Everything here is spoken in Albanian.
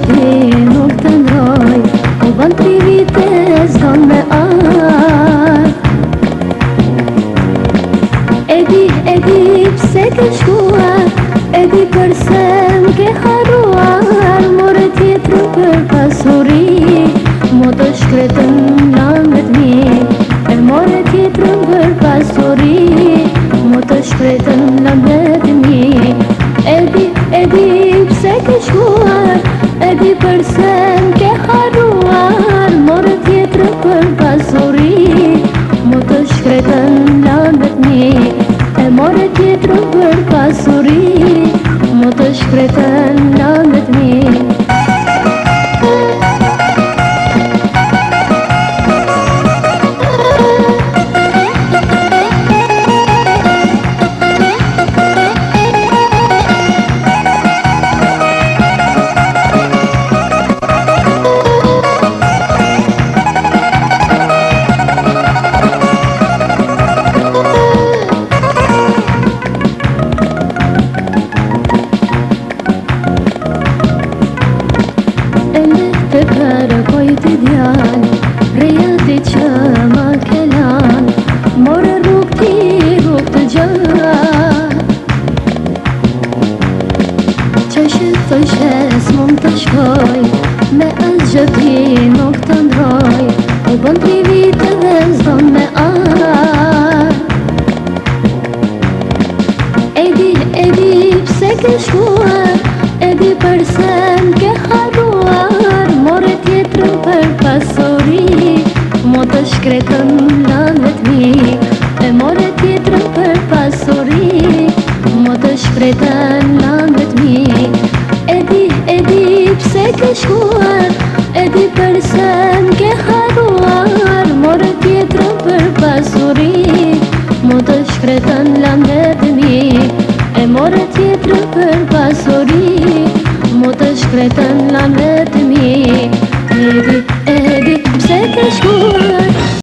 ti nuk të ndroj, u ban 3 vite s'do me ardh. E di pse ke shkuar, e di përse m'ke harruar. More tjetër për pasuri, mo të shkretën landet mi. E more tjetër për pasuri, mo të shkretën landet mi. E di pse ke shkuar, e di përse m'ke harruar. More tjetër për pasuri, mo të shkretën landet mi. E more tjetër për pasuri, mo të shkretën landet mi. Të kërkoj t'i djall, reja ti që ma kelan. More rrug ti rrug të gjall, që shëtoj shes mund të shkoj, me asgjë ti nuk të ndroj. U bën 3 vite dhe s'do me ardh. E di pse ke shkuar, e di përse m'ke harruar. More tjetër për pasuri, mo të shkretën landet mi. E more tjetër për pasuri, mo të shkretën landet mi. E di pse ke shkuar, e di përse m'ke harruar. More tjetër për pasuri, mo të shkretën landet mi. E more tjetër për pasuri, mo të shkretën landet mi. E di pse ke shkuar.